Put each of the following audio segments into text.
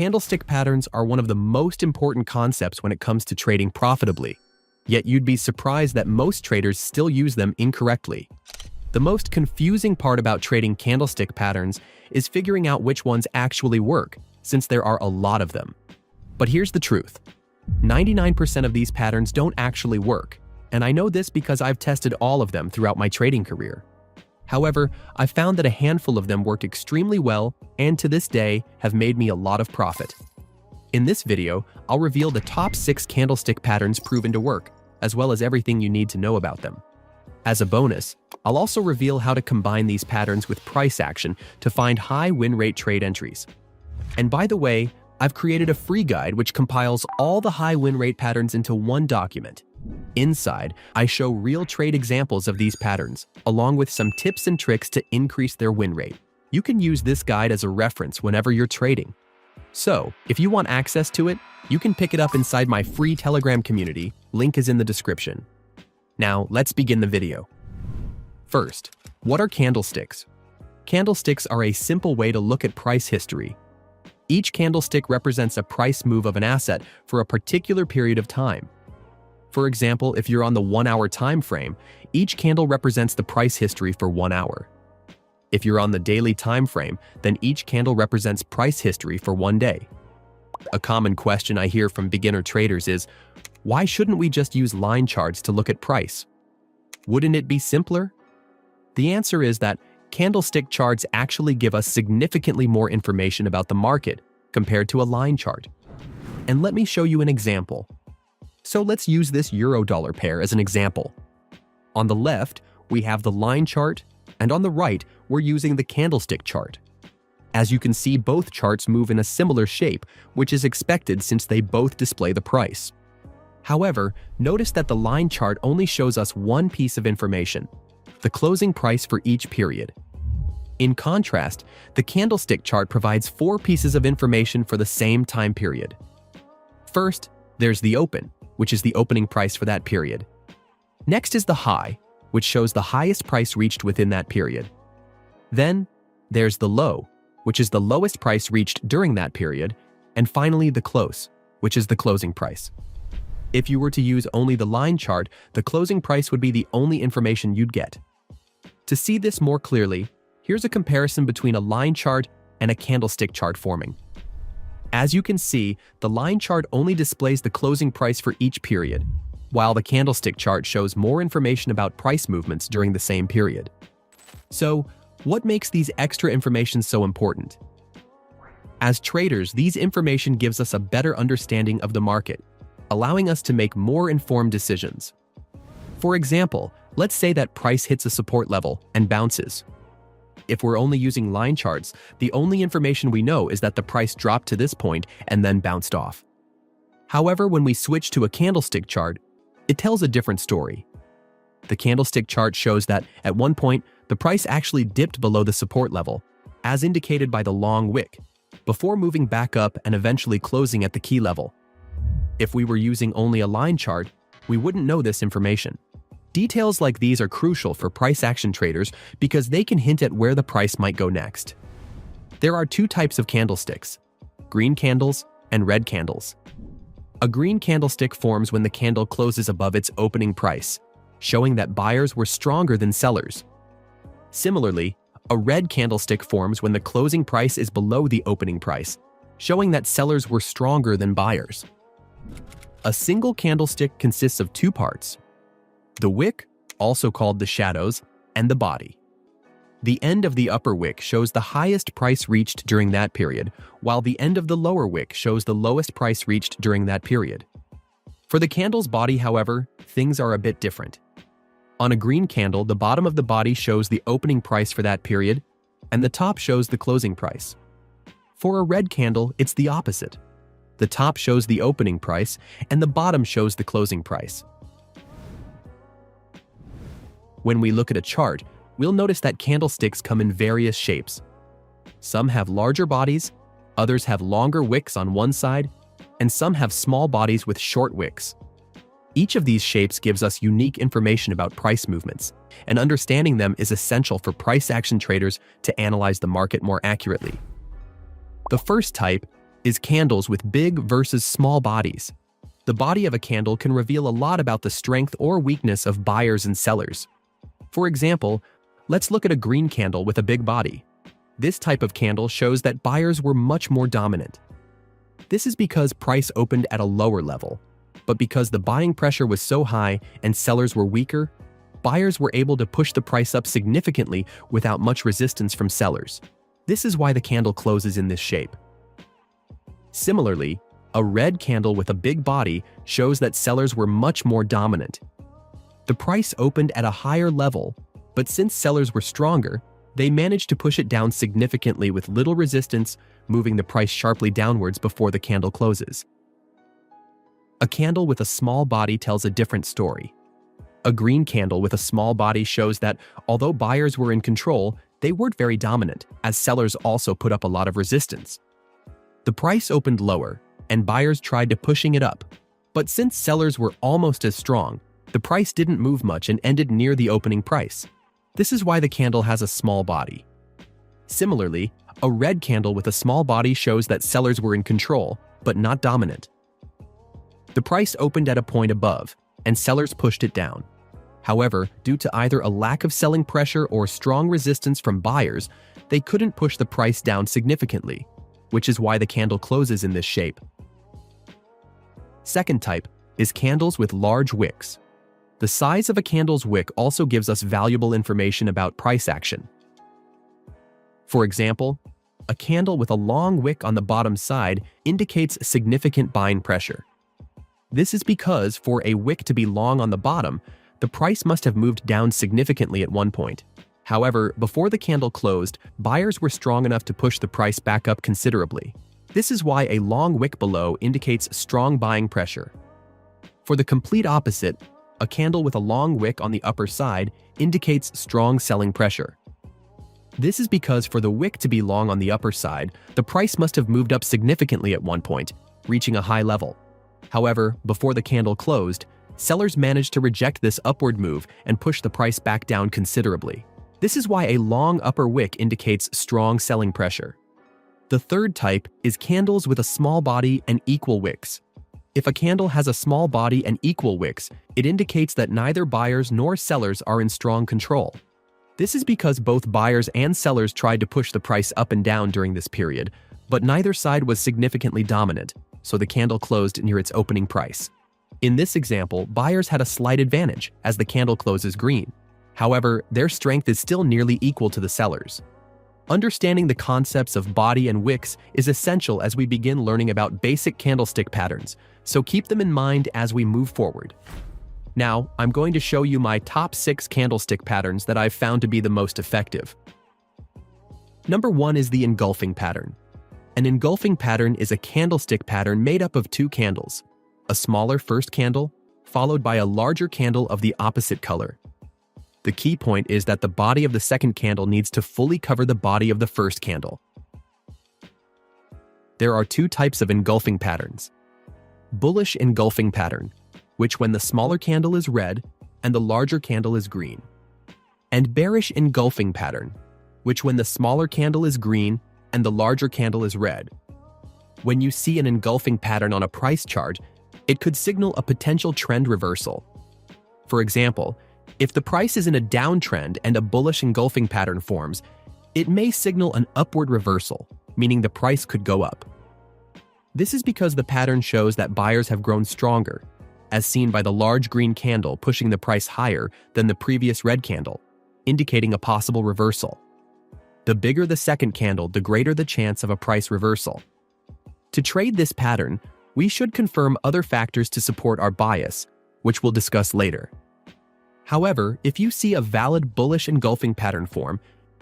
Candlestick patterns are one of the most important concepts when it comes to trading profitably, yet you'd be surprised that most traders still use them incorrectly. The most confusing part about trading candlestick patterns is figuring out which ones actually work, since there are a lot of them. But here's the truth. 99% of these patterns don't actually work, and I know this because I've tested all of them throughout my trading career. However, I found that a handful of them work extremely well and to this day have made me a lot of profit. In this video, I'll reveal the top 6 candlestick patterns proven to work, as well as everything you need to know about them. As a bonus, I'll also reveal how to combine these patterns with price action to find high win rate trade entries. And by the way, I've created a free guide which compiles all the high win rate patterns into one document. Inside, I show real trade examples of these patterns, along with some tips and tricks to increase their win rate. You can use this guide as a reference whenever you're trading. So, if you want access to it, you can pick it up inside my free Telegram community, link is in the description. Now, let's begin the video. First, what are candlesticks? Candlesticks are a simple way to look at price history. Each candlestick represents a price move of an asset for a particular period of time. For example, if you're on the 1-hour time frame, each candle represents the price history for 1 hour. If you're on the daily time frame, then each candle represents price history for 1 day. A common question I hear from beginner traders is, why shouldn't we just use line charts to look at price? Wouldn't it be simpler? The answer is that candlestick charts actually give us significantly more information about the market compared to a line chart. And let me show you an example. So let's use this euro-dollar pair as an example. On the left, we have the line chart, and on the right, we're using the candlestick chart. As you can see, both charts move in a similar shape, which is expected since they both display the price. However, notice that the line chart only shows us one piece of information, the closing price for each period. In contrast, the candlestick chart provides 4 pieces of information for the same time period. First, there's the open, which is the opening price for that period. Next is the high, which shows the highest price reached within that period. Then, there's the low, which is the lowest price reached during that period, and finally the close, which is the closing price. If you were to use only the line chart, the closing price would be the only information you'd get. To see this more clearly, here's a comparison between a line chart and a candlestick chart forming. As you can see, the line chart only displays the closing price for each period, while the candlestick chart shows more information about price movements during the same period. So, what makes these extra information so important? As traders, these information gives us a better understanding of the market, allowing us to make more informed decisions. For example, let's say that price hits a support level and bounces. If we're only using line charts, the only information we know is that the price dropped to this point and then bounced off. However, when we switch to a candlestick chart, it tells a different story. The candlestick chart shows that, at one point, the price actually dipped below the support level, as indicated by the long wick, before moving back up and eventually closing at the key level. If we were using only a line chart, we wouldn't know this information. Details like these are crucial for price action traders because they can hint at where the price might go next. There are 2 types of candlesticks, green candles and red candles. A green candlestick forms when the candle closes above its opening price, showing that buyers were stronger than sellers. Similarly, a red candlestick forms when the closing price is below the opening price, showing that sellers were stronger than buyers. A single candlestick consists of 2 parts: the wick, also called the shadows, and the body. The end of the upper wick shows the highest price reached during that period, while the end of the lower wick shows the lowest price reached during that period. For the candle's body, however, things are a bit different. On a green candle, the bottom of the body shows the opening price for that period, and the top shows the closing price. For a red candle, it's the opposite. The top shows the opening price, and the bottom shows the closing price. When we look at a chart, we'll notice that candlesticks come in various shapes. Some have larger bodies, others have longer wicks on one side, and some have small bodies with short wicks. Each of these shapes gives us unique information about price movements, and understanding them is essential for price action traders to analyze the market more accurately. The first type is candles with big versus small bodies. The body of a candle can reveal a lot about the strength or weakness of buyers and sellers. For example, let's look at a green candle with a big body. This type of candle shows that buyers were much more dominant. This is because price opened at a lower level, but because the buying pressure was so high and sellers were weaker, buyers were able to push the price up significantly without much resistance from sellers. This is why the candle closes in this shape. Similarly, a red candle with a big body shows that sellers were much more dominant. The price opened at a higher level, but since sellers were stronger, they managed to push it down significantly with little resistance, moving the price sharply downwards before the candle closes. A candle with a small body tells a different story. A green candle with a small body shows that, although buyers were in control, they weren't very dominant, as sellers also put up a lot of resistance. The price opened lower, and buyers tried to pushing it up. But since sellers were almost as strong, the price didn't move much and ended near the opening price. This is why the candle has a small body. Similarly, a red candle with a small body shows that sellers were in control, but not dominant. The price opened at a point above, and sellers pushed it down. However, due to either a lack of selling pressure or strong resistance from buyers, they couldn't push the price down significantly, which is why the candle closes in this shape. Second type is candles with large wicks. The size of a candle's wick also gives us valuable information about price action. For example, a candle with a long wick on the bottom side indicates significant buying pressure. This is because for a wick to be long on the bottom, the price must have moved down significantly at one point. However, before the candle closed, buyers were strong enough to push the price back up considerably. This is why a long wick below indicates strong buying pressure. For the complete opposite, a candle with a long wick on the upper side indicates strong selling pressure. This is because for the wick to be long on the upper side, the price must have moved up significantly at one point, reaching a high level. However, before the candle closed, sellers managed to reject this upward move and push the price back down considerably. This is why a long upper wick indicates strong selling pressure. The third type is candles with a small body and equal wicks. If a candle has a small body and equal wicks, it indicates that neither buyers nor sellers are in strong control. This is because both buyers and sellers tried to push the price up and down during this period, but neither side was significantly dominant, so the candle closed near its opening price. In this example, buyers had a slight advantage as the candle closes green. However, their strength is still nearly equal to the sellers. Understanding the concepts of body and wicks is essential as we begin learning about basic candlestick patterns, so keep them in mind as we move forward. Now, I'm going to show you my top 6 candlestick patterns that I've found to be the most effective. Number 1 is the engulfing pattern. An engulfing pattern is a candlestick pattern made up of 2 candles, a smaller first candle, followed by a larger candle of the opposite color. The key point is that the body of the second candle needs to fully cover the body of the first candle. There are 2 types of engulfing patterns. Bullish engulfing pattern, which when the smaller candle is red and the larger candle is green. And bearish engulfing pattern, which when the smaller candle is green and the larger candle is red. When you see an engulfing pattern on a price chart, it could signal a potential trend reversal. For example, if the price is in a downtrend and a bullish engulfing pattern forms, it may signal an upward reversal, meaning the price could go up. This is because the pattern shows that buyers have grown stronger, as seen by the large green candle pushing the price higher than the previous red candle, indicating a possible reversal. The bigger the second candle, the greater the chance of a price reversal. To trade this pattern, we should confirm other factors to support our bias, which we'll discuss later. However, if you see a valid bullish engulfing pattern form,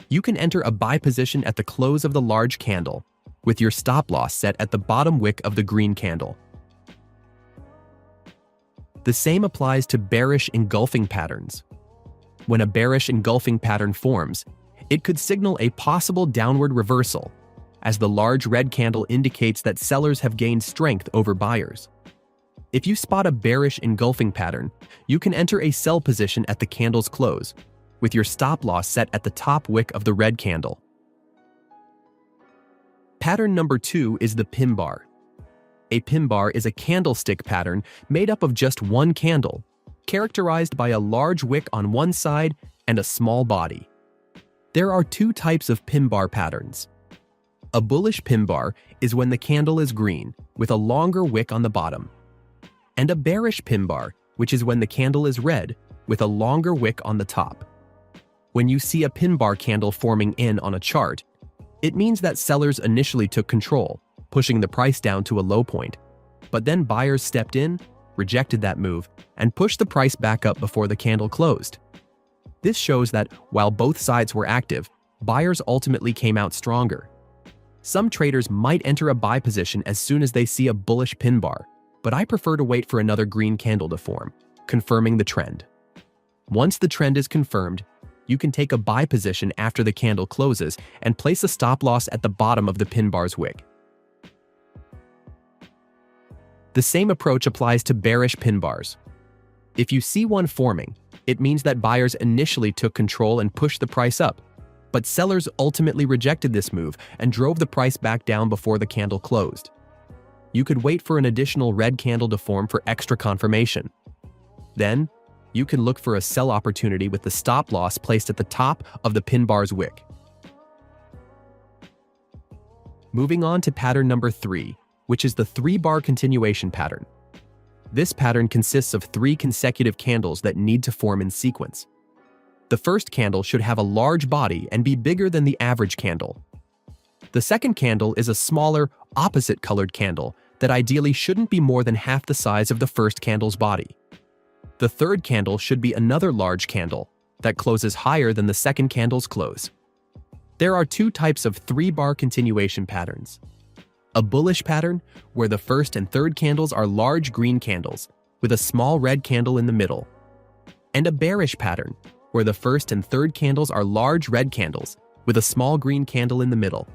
you can enter a buy position at the close of the large candle, with your stop loss set at the bottom wick of the green candle. The same applies to bearish engulfing patterns. When a bearish engulfing pattern forms, it could signal a possible downward reversal, as the large red candle indicates that sellers have gained strength over buyers. If you spot a bearish engulfing pattern, you can enter a sell position at the candle's close, with your stop loss set at the top wick of the red candle. Pattern number 2 is the pin bar. A pin bar is a candlestick pattern made up of just one candle, characterized by a large wick on one side and a small body. There are two types of pin bar patterns. A bullish pin bar is when the candle is green, with a longer wick on the bottom. And a bearish pin bar, which is when the candle is red, with a longer wick on the top. When you see a pin bar candle forming in on a chart, it means that sellers initially took control, pushing the price down to a low point. But then buyers stepped in, rejected that move, and pushed the price back up before the candle closed. This shows that while both sides were active, buyers ultimately came out stronger. Some traders might enter a buy position as soon as they see a bullish pin bar, but I prefer to wait for another green candle to form, confirming the trend. Once the trend is confirmed, you can take a buy position after the candle closes and place a stop loss at the bottom of the pin bar's wick. The same approach applies to bearish pin bars. If you see one forming, it means that buyers initially took control and pushed the price up, but sellers ultimately rejected this move and drove the price back down before the candle closed. You could wait for an additional red candle to form for extra confirmation. Then, you can look for a sell opportunity with the stop loss placed at the top of the pin bar's wick. Moving on to pattern number 3, which is the 3-bar continuation pattern. This pattern consists of 3 consecutive candles that need to form in sequence. The first candle should have a large body and be bigger than the average candle. The second candle is a smaller, opposite-colored candle that ideally shouldn't be more than half the size of the first candle's body. The third candle should be another large candle that closes higher than the second candle's close. There are 2 types of 3-bar continuation patterns. A bullish pattern, where the first and third candles are large green candles, with a small red candle in the middle. And a bearish pattern, where the first and third candles are large red candles, with a small green candle in the middle.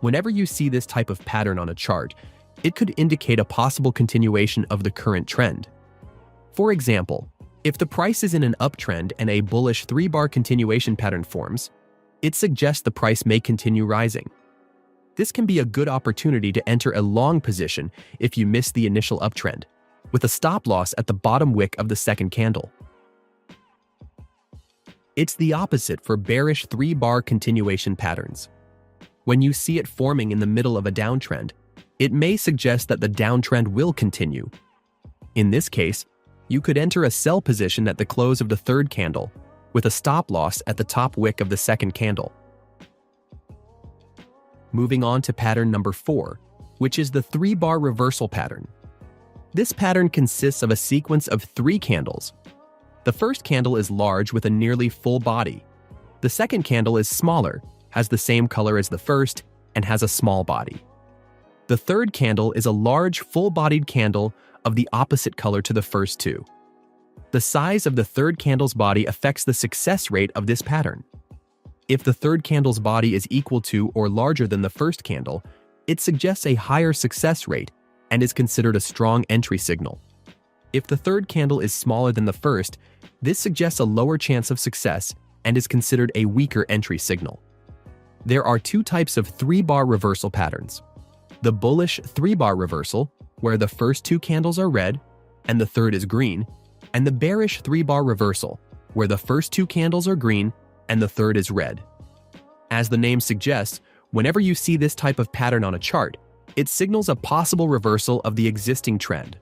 Whenever you see this type of pattern on a chart, it could indicate a possible continuation of the current trend. For example, if the price is in an uptrend and a bullish 3-bar continuation pattern forms, it suggests the price may continue rising. This can be a good opportunity to enter a long position if you miss the initial uptrend, with a stop loss at the bottom wick of the second candle. It's the opposite for bearish 3-bar continuation patterns. When you see it forming in the middle of a downtrend, it may suggest that the downtrend will continue. In this case, you could enter a sell position at the close of the third candle, with a stop loss at the top wick of the second candle. Moving on to pattern number 4, which is the 3-bar reversal pattern. This pattern consists of a sequence of 3 candles. The first candle is large with a nearly full body. The second candle is smaller, has the same color as the first, and has a small body. The third candle is a large, full-bodied candle of the opposite color to the first 2. The size of the third candle's body affects the success rate of this pattern. If the third candle's body is equal to or larger than the first candle, it suggests a higher success rate and is considered a strong entry signal. If the third candle is smaller than the first, this suggests a lower chance of success and is considered a weaker entry signal. There are 2 types of 3-bar reversal patterns. The bullish 3-bar reversal, where the first 2 candles are red and the third is green, and the bearish 3-bar reversal, where the first 2 candles are green and the third is red. As the name suggests, whenever you see this type of pattern on a chart, it signals a possible reversal of the existing trend.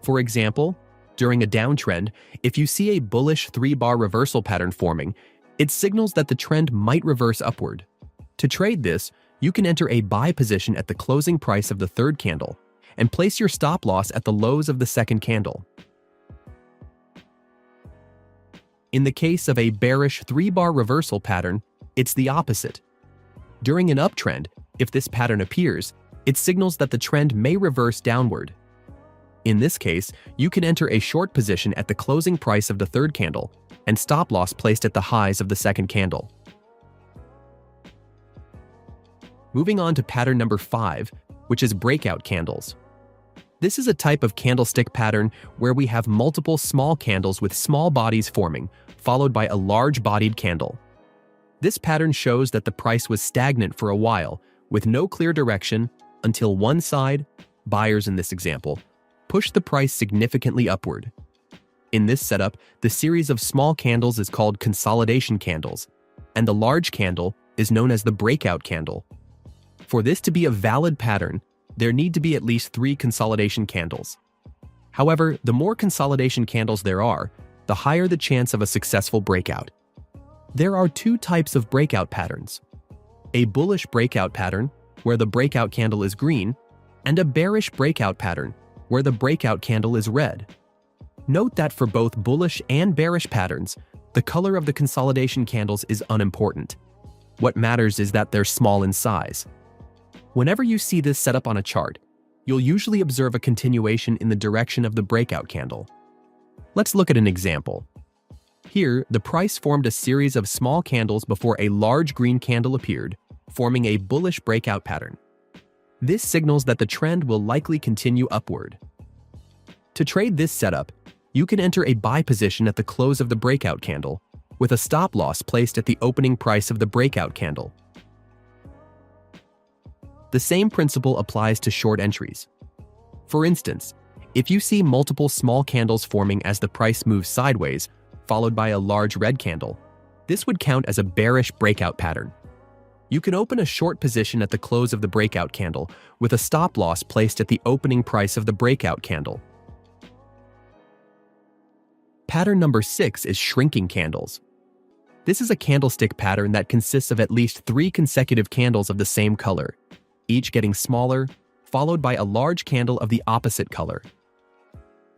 For example, during a downtrend, if you see a bullish 3-bar reversal pattern forming, it signals that the trend might reverse upward. To trade this, you can enter a buy position at the closing price of the third candle and place your stop loss at the lows of the second candle. In the case of a bearish 3-bar reversal pattern, it's the opposite. During an uptrend, if this pattern appears, it signals that the trend may reverse downward. In this case, you can enter a short position at the closing price of the third candle and stop loss placed at the highs of the second candle. Moving on to pattern number 5, which is breakout candles. This is a type of candlestick pattern where we have multiple small candles with small bodies forming, followed by a large-bodied candle. This pattern shows that the price was stagnant for a while, with no clear direction until one side, buyers in this example, push the price significantly upward. In this setup, the series of small candles is called consolidation candles, and the large candle is known as the breakout candle. For this to be a valid pattern, there need to be at least 3 consolidation candles. However, the more consolidation candles there are, the higher the chance of a successful breakout. There are 2 types of breakout patterns: a bullish breakout pattern, where the breakout candle is green, and a bearish breakout pattern, where the breakout candle is red. Note that for both bullish and bearish patterns, the color of the consolidation candles is unimportant. What matters is that they're small in size. Whenever you see this setup on a chart, you'll usually observe a continuation in the direction of the breakout candle. Let's look at an example. Here, the price formed a series of small candles before a large green candle appeared, forming a bullish breakout pattern. This signals that the trend will likely continue upward. To trade this setup, you can enter a buy position at the close of the breakout candle, with a stop loss placed at the opening price of the breakout candle. The same principle applies to short entries. For instance, if you see multiple small candles forming as the price moves sideways, followed by a large red candle, this would count as a bearish breakout pattern. You can open a short position at the close of the breakout candle, with a stop loss placed at the opening price of the breakout candle. Pattern number 6 is shrinking candles. This is a candlestick pattern that consists of at least 3 consecutive candles of the same color, each getting smaller, followed by a large candle of the opposite color.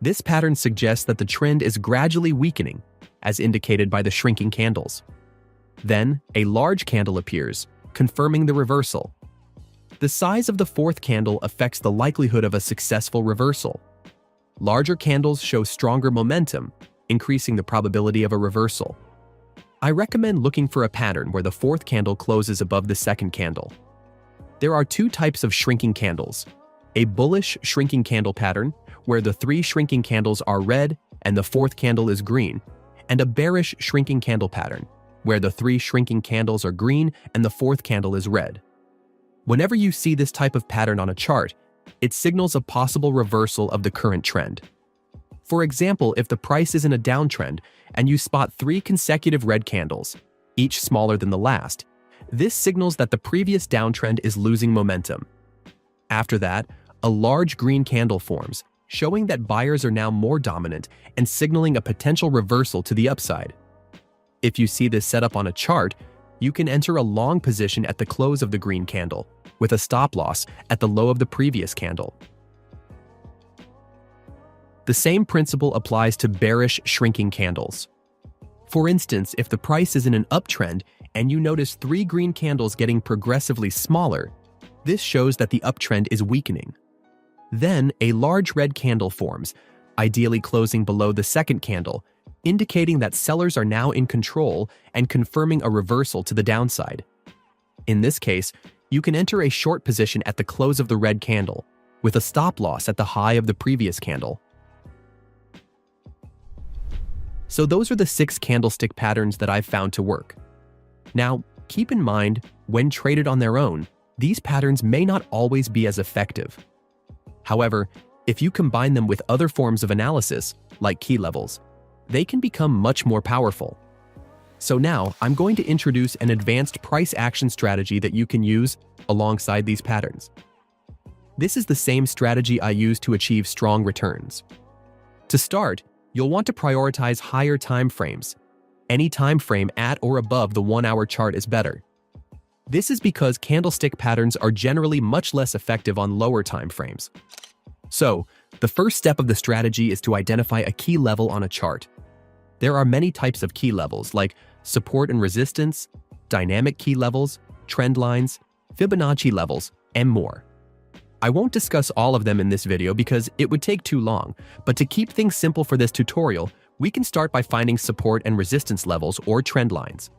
This pattern suggests that the trend is gradually weakening, as indicated by the shrinking candles. Then, a large candle appears, confirming the reversal. The size of the 4th candle affects the likelihood of a successful reversal. Larger candles show stronger momentum, increasing the probability of a reversal. I recommend looking for a pattern where the 4th candle closes above the 2nd candle. There are 2 types of shrinking candles: a bullish shrinking candle pattern, where the 3 shrinking candles are red and the 4th candle is green, and a bearish shrinking candle pattern, where the 3 shrinking candles are green and the 4th candle is red. Whenever you see this type of pattern on a chart, it signals a possible reversal of the current trend. For example, if the price is in a downtrend and you spot 3 consecutive red candles, each smaller than the last, this signals that the previous downtrend is losing momentum. After that, a large green candle forms, showing that buyers are now more dominant and signaling a potential reversal to the upside. If you see this setup on a chart, you can enter a long position at the close of the green candle, with a stop loss at the low of the previous candle. The same principle applies to bearish shrinking candles. For instance, if the price is in an uptrend and you notice 3 green candles getting progressively smaller, this shows that the uptrend is weakening. Then, a large red candle forms, ideally closing below the 2nd candle, indicating that sellers are now in control and confirming a reversal to the downside. In this case, you can enter a short position at the close of the red candle, with a stop loss at the high of the previous candle. So those are the 6 candlestick patterns that I've found to work. Now, keep in mind, when traded on their own, these patterns may not always be as effective. However, if you combine them with other forms of analysis, like key levels, they can become much more powerful. So now, I'm going to introduce an advanced price action strategy that you can use alongside these patterns. This is the same strategy I use to achieve strong returns. To start, you'll want to prioritize higher time frames. Any time frame at or above the 1-hour chart is better. This is because candlestick patterns are generally much less effective on lower time frames. So, the first step of the strategy is to identify a key level on a chart. There are many types of key levels, like support and resistance, dynamic key levels, trend lines, Fibonacci levels, and more. I won't discuss all of them in this video because it would take too long, but to keep things simple for this tutorial, we can start by finding support and resistance levels or trend lines.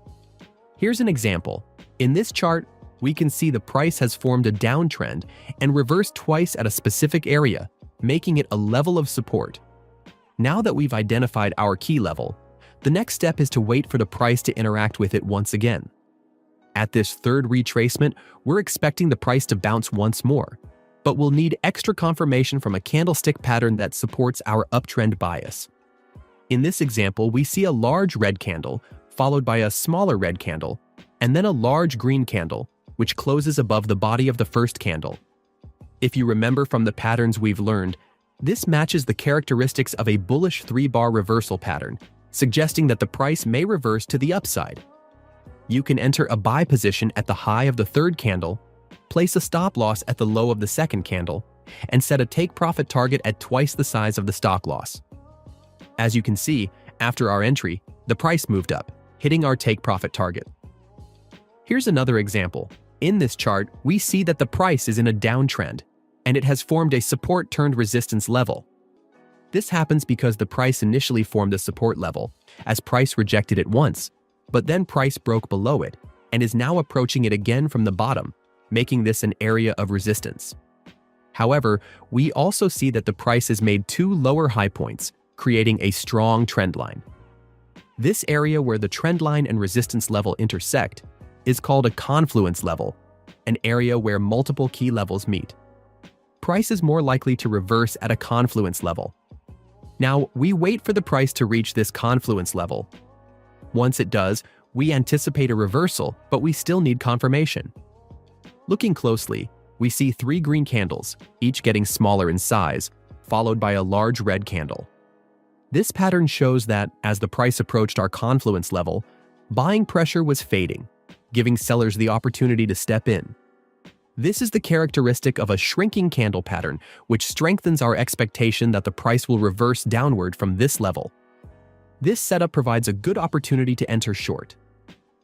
Here's an example. In this chart, we can see the price has formed a downtrend and reversed twice at a specific area, making it a level of support. Now that we've identified our key level, the next step is to wait for the price to interact with it once again. At this third retracement, we're expecting the price to bounce once more, but we'll need extra confirmation from a candlestick pattern that supports our uptrend bias. In this example, we see a large red candle, followed by a smaller red candle, and then a large green candle, which closes above the body of the first candle. If you remember from the patterns we've learned, this matches the characteristics of a bullish 3-bar reversal pattern, suggesting that the price may reverse to the upside. You can enter a buy position at the high of the third candle, place a stop loss at the low of the second candle, and set a take-profit target at twice the size of the stop loss. As you can see, after our entry, the price moved up, hitting our take-profit target. Here's another example. In this chart, we see that the price is in a downtrend, and it has formed a support-turned-resistance level. This happens because the price initially formed a support level, as price rejected it once, but then price broke below it and is now approaching it again from the bottom, making this an area of resistance. However, we also see that the price has made 2 lower high points, creating a strong trend line. This area where the trend line and resistance level intersect is called a confluence level, an area where multiple key levels meet. Price is more likely to reverse at a confluence level. Now, we wait for the price to reach this confluence level. Once it does, we anticipate a reversal, but we still need confirmation. Looking closely, we see 3 green candles, each getting smaller in size, followed by a large red candle. This pattern shows that, as the price approached our confluence level, buying pressure was fading, giving sellers the opportunity to step in. This is the characteristic of a shrinking candle pattern, which strengthens our expectation that the price will reverse downward from this level. This setup provides a good opportunity to enter short.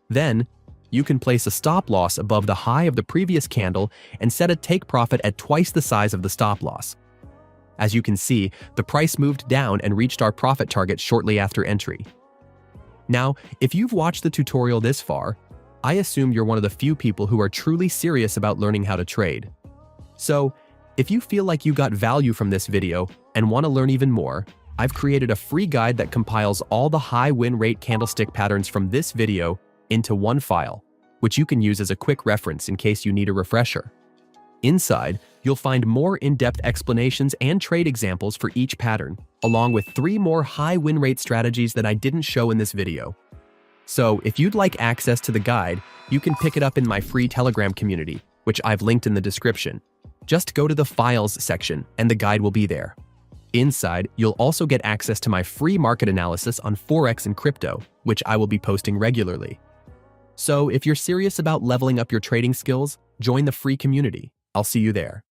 Then, you can place a stop loss above the high of the previous candle and set a take profit at twice the size of the stop loss. As you can see, the price moved down and reached our profit target shortly after entry. Now, if you've watched the tutorial this far, I assume you're one of the few people who are truly serious about learning how to trade. So, if you feel like you got value from this video and want to learn even more, I've created a free guide that compiles all the high win rate candlestick patterns from this video into one file, which you can use as a quick reference in case you need a refresher. Inside, you'll find more in-depth explanations and trade examples for each pattern, along with 3 more high win rate strategies that I didn't show in this video. So, if you'd like access to the guide, you can pick it up in my free Telegram community, which I've linked in the description. Just go to the Files section and the guide will be there. Inside, you'll also get access to my free market analysis on Forex and crypto, which I will be posting regularly. So, if you're serious about leveling up your trading skills, join the free community. I'll see you there.